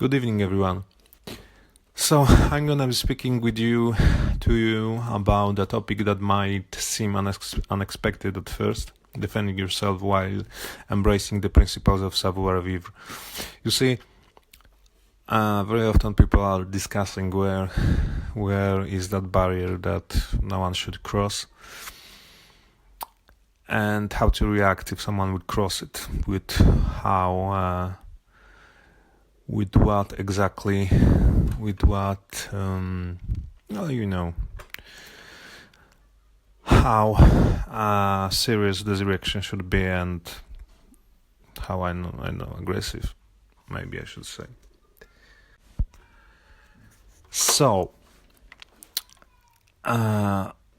Good evening, everyone. So I'm gonna be speaking to you about a topic that might seem unexpected at first: defending yourself while embracing the principles of Savoir Vivre. You see, very often people are discussing where is that barrier that no one should cross, and how to react if someone would cross it, with what exactly, how serious this reaction should be, and how I know aggressive, maybe I should say. So,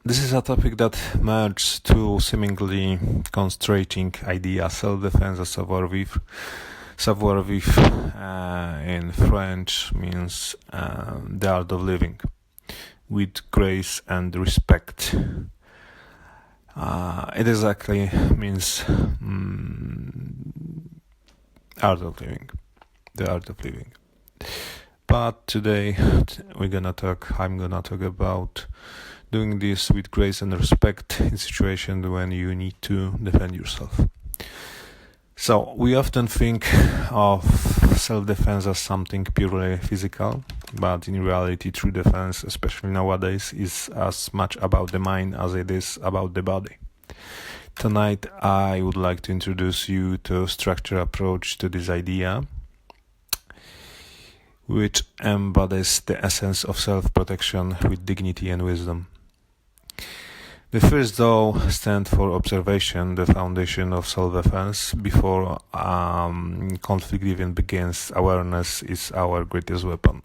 this is a topic that merges two seemingly contrasting ideas: self-defense and savoir-vivre. Savoir-vivre in French means the art of living with grace and respect. It exactly means art of living, the art of living. But today I'm gonna talk about doing this with grace and respect in situations when you need to defend yourself. So we often think of self-defense as something purely physical, but in reality, true defense, especially nowadays, is as much about the mind as it is about the body. Tonight, I would like to introduce you to a structured approach to this idea, which embodies the essence of self-protection with dignity and wisdom. The first, though, stands for observation, the foundation of self-defense. Before conflict even begins, awareness is our greatest weapon.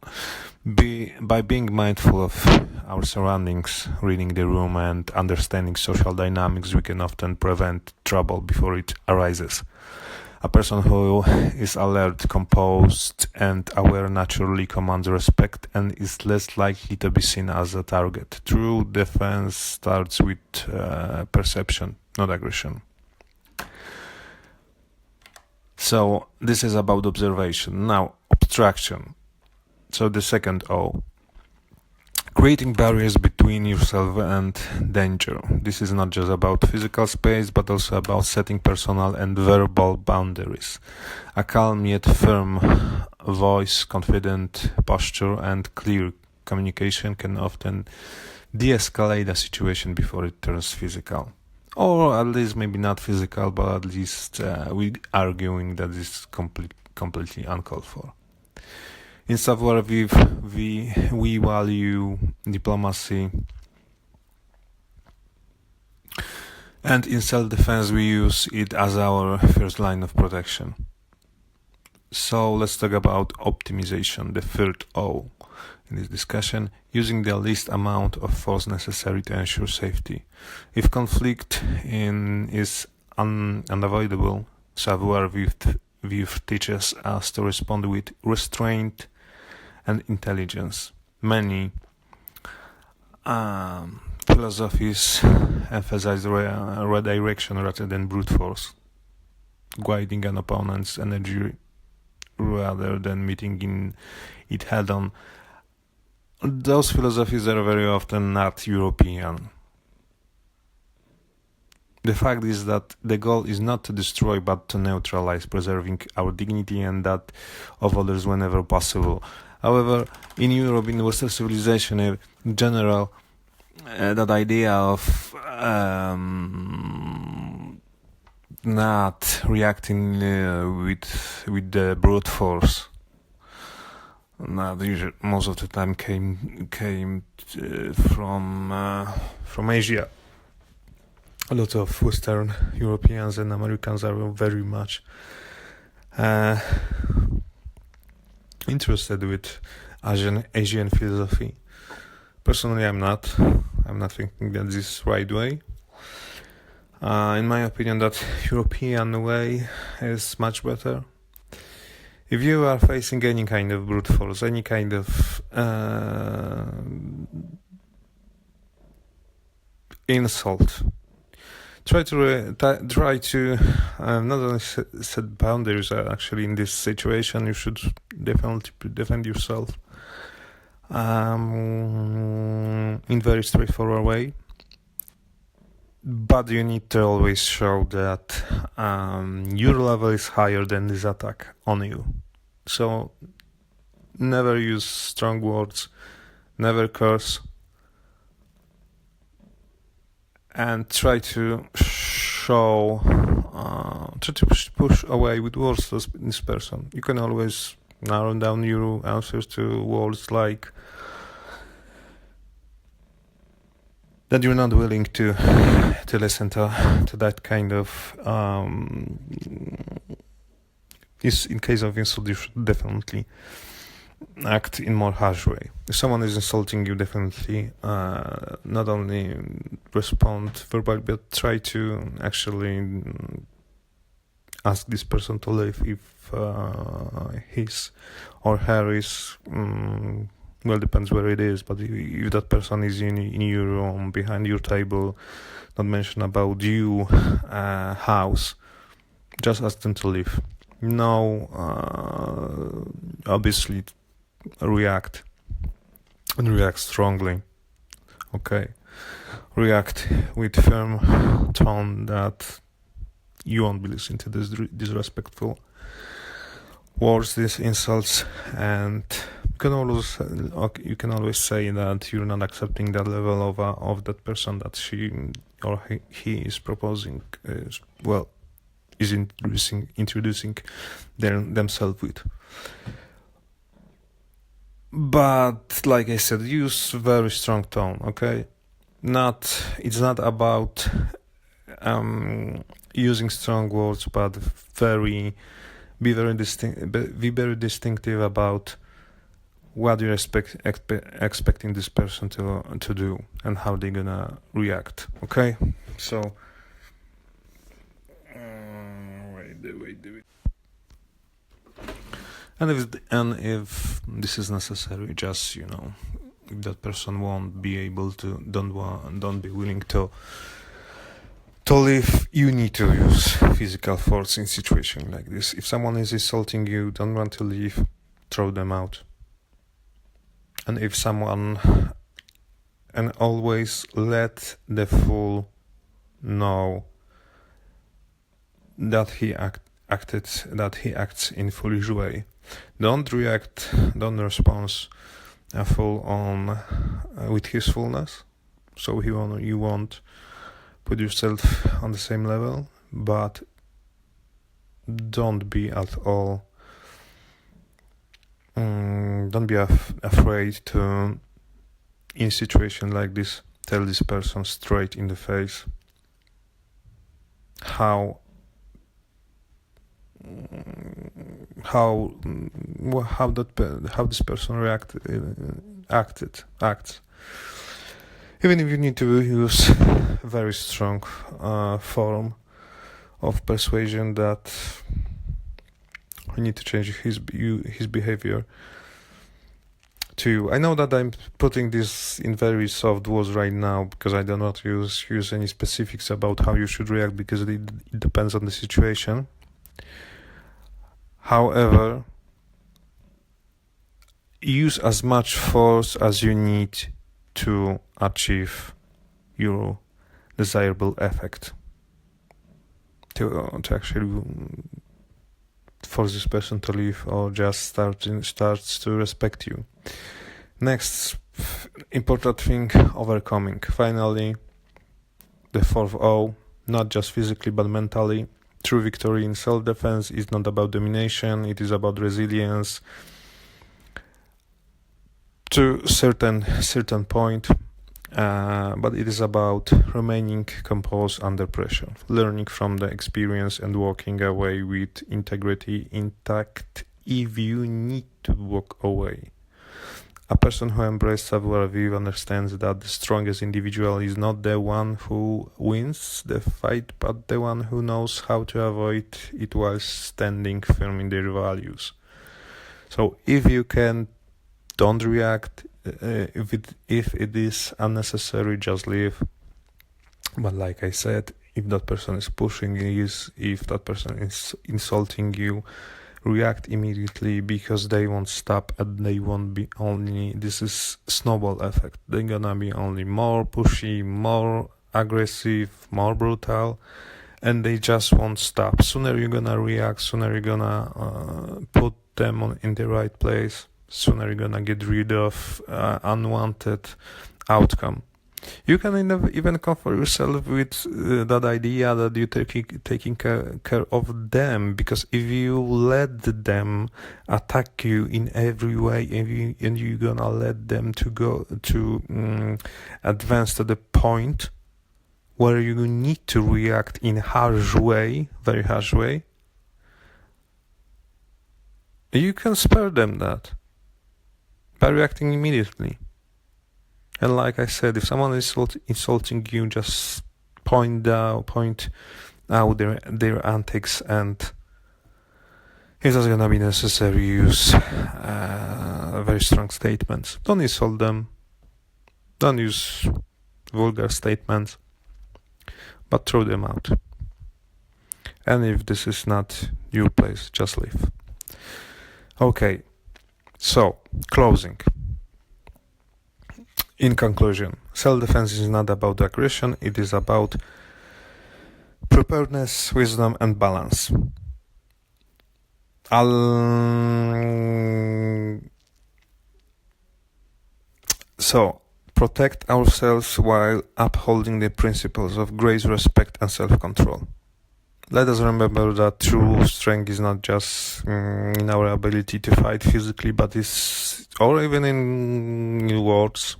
By being mindful of our surroundings, reading the room, and understanding social dynamics, we can often prevent trouble before it arises. A person who is alert, composed, and aware naturally commands respect and is less likely to be seen as a target. True defense starts with perception, not aggression. So this is about observation. Now, abstraction. So the second O. Creating barriers between yourself and danger. This is not just about physical space, but also about setting personal and verbal boundaries. A calm yet firm voice, confident posture, and clear communication can often de-escalate a situation before it turns physical. Or at least maybe not physical, but at least we're arguing that it's completely uncalled for. In Savoir Vivre, we value diplomacy, and in self-defense we use it as our first line of protection. So let's talk about optimization, the third O in this discussion, using the least amount of force necessary to ensure safety. If conflict is unavoidable, Savoir Vivre teaches us to respond with restraint and intelligence. Many philosophies emphasize redirection rather than brute force, guiding an opponent's energy rather than meeting it head on. Those philosophies are very often not European. The fact is that the goal is not to destroy but to neutralize, preserving our dignity and that of others whenever possible. However, in Europe, in Western civilization in general, that idea of not reacting with the brute force, most of the time came from Asia. A lot of Western Europeans and Americans are very much interested with Asian philosophy. Personally, I'm not thinking that this is the right way. In my opinion, that European way is much better. If you are facing any kind of brute force, any kind of insult, try to not only set boundaries. Actually, in this situation, you should definitely defend yourself in very straightforward way. But you need to always show that your level is higher than this attack on you. So never use strong words, never curse, and try to push away with words this person. You can always narrow down your answers to words like that you're not willing to listen to that kind of is in case of insult. You should definitely act in more harsh way. If someone is insulting you, definitely not only respond verbally, but try to actually ask this person to leave if his or her is well, depends where it is, but if that person is in your room, behind your table, not mention about you house, just ask them to leave. No, obviously react strongly. Okay, react with firm tone that you won't be listening to this disrespectful words, these insults, and you can always say that you're not accepting that level of that person that she or he is proposing, is introducing themselves with. But like I said, use very strong tone. Okay, it's not about using strong words, but be very distinctive about what you're expecting this person to do and how they're gonna react. Okay, so wait. And if this is necessary, just if that person won't be able to, don't be willing to leave, you need to use physical force in situation like this. If someone is insulting you, don't want to leave, throw them out. And always let the fool know that he acts in foolish way. Don't respond full on with his fullness, so you won't put yourself on the same level, but don't be at all don't be afraid to, in a situation like this, tell this person straight in the face how this person acts. Even if you need to use very strong form of persuasion that we need to change his behavior to you. I know that I'm putting this in very soft words right now because I do not use any specifics about how you should react, because it depends on the situation. However, use as much force as you need to achieve your desirable effect, to actually force this person to leave or just starts to respect you. Next important thing, overcoming. Finally, the fourth O, not just physically but mentally. True victory in self-defense is not about domination, it is about resilience to certain point, but it is about remaining composed under pressure, learning from the experience and walking away with integrity intact if you need to walk away. A person who embraces Savoir Vivre understands that the strongest individual is not the one who wins the fight, but the one who knows how to avoid it while standing firm in their values. So if you can, don't react. If it is unnecessary, just leave. But like I said, if that person is pushing you, if that person is insulting you, react immediately, because they won't stop, and they won't be only, this is snowball effect, they're gonna be only more pushy, more aggressive, more brutal, and they just won't stop. Sooner you're gonna react, sooner you're gonna put them in the right place, sooner you're gonna get rid of unwanted outcome. You can even comfort yourself with that idea that you're taking care of them, because if you let them attack you in every way, and you're gonna let them to go to advance to the point where you need to react in harsh way, very harsh way, you can spare them that by reacting immediately. And like I said, if someone is insulting you, just point out their antics, and if that's gonna be necessary, use very strong statements. Don't insult them. Don't use vulgar statements, but throw them out. And if this is not your place, just leave. Okay, so closing. In conclusion, self-defense is not about aggression, it is about preparedness, wisdom, and balance. So, protect ourselves while upholding the principles of grace, respect, and self-control. Let us remember that true strength is not just in our ability to fight physically, but or even in words,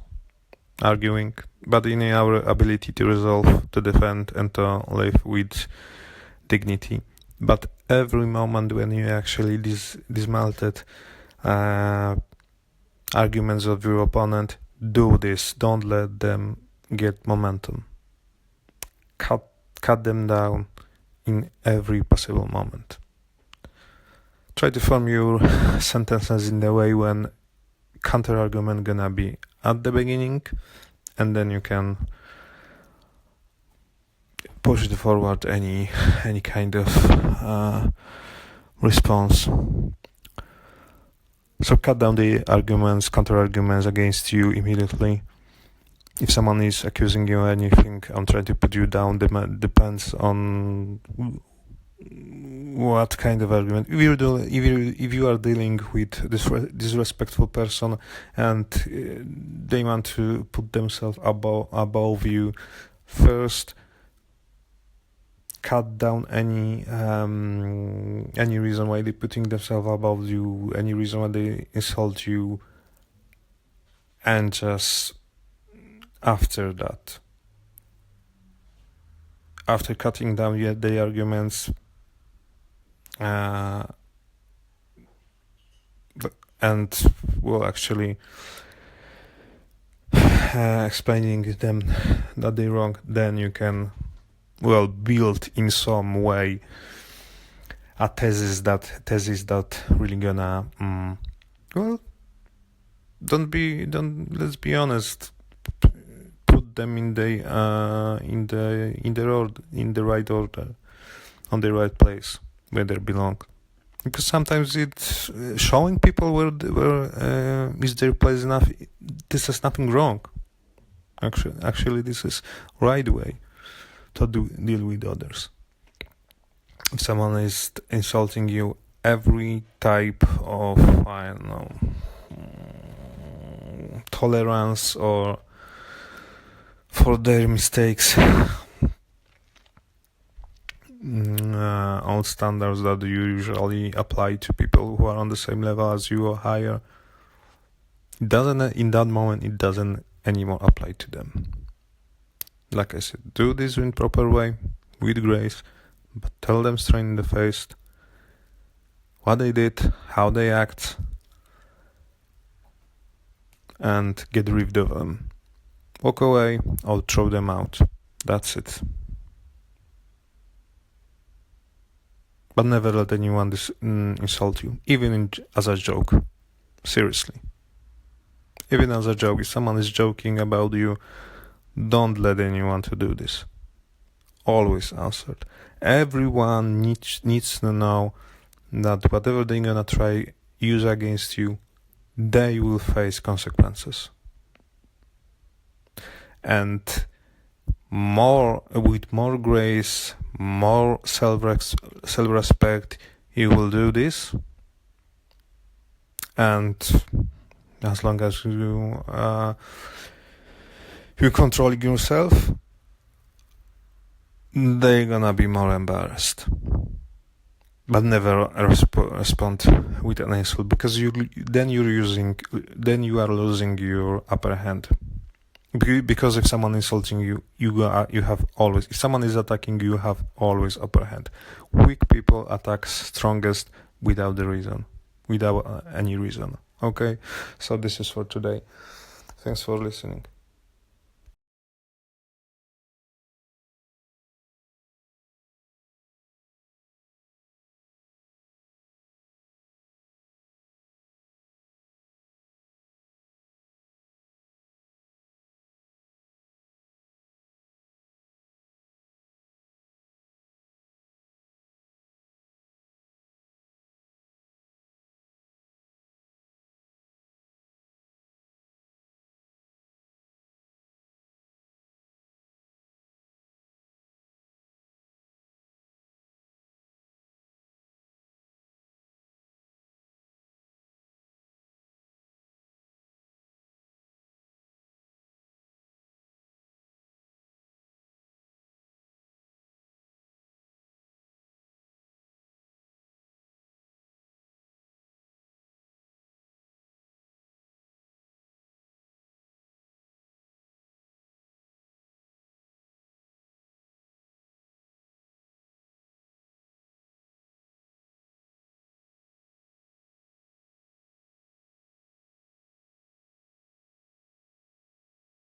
arguing, but in our ability to resolve, to defend, and to live with dignity. But every moment when you actually dismantled arguments of your opponent, do this. Don't let them get momentum. Cut them down in every possible moment. Try to form your sentences in the way when counter-argument gonna be at the beginning, and then you can push it forward any kind of response. So cut down the counter-arguments against you immediately. If someone is accusing you of anything, I'm trying to put you down. Depends on what kind of argument. If you are dealing with this disrespectful person, and they want to put themselves above you, first cut down any reason why they're putting themselves above you, any reason why they insult you, and just after that, after cutting down the arguments, and actually explaining them that they're wrong, then you can build in some way a thesis that really gonna let's be honest, put them in the right order, on the right place where they belong. Because sometimes it's showing people where is their place enough. This is nothing wrong. Actually, this is right way to deal with others. If someone is insulting you, every type of tolerance or for their mistakes, all standards that you usually apply to people who are on the same level as you or higher, in that moment it doesn't anymore apply to them. Like I said, do this in proper way, with grace, but tell them straight in the face what they did, how they act, and get rid of them. Walk away or throw them out. That's it. But never let anyone insult you, even as a joke. Seriously. Even as a joke, if someone is joking about you, don't let anyone to do this. always answered. Everyone needs to know that whatever they're gonna try use against you, they will face consequences. And with more grace, more self-respect, you will do this. And as long as you control yourself, they're gonna be more embarrassed. But never respond with an insult, because then you are losing your upper hand. Because if someone is insulting you, you have always, if someone is attacking you, have always upper hand. Weak people attack strongest without any reason. Okay, so this is for today. Thanks for listening.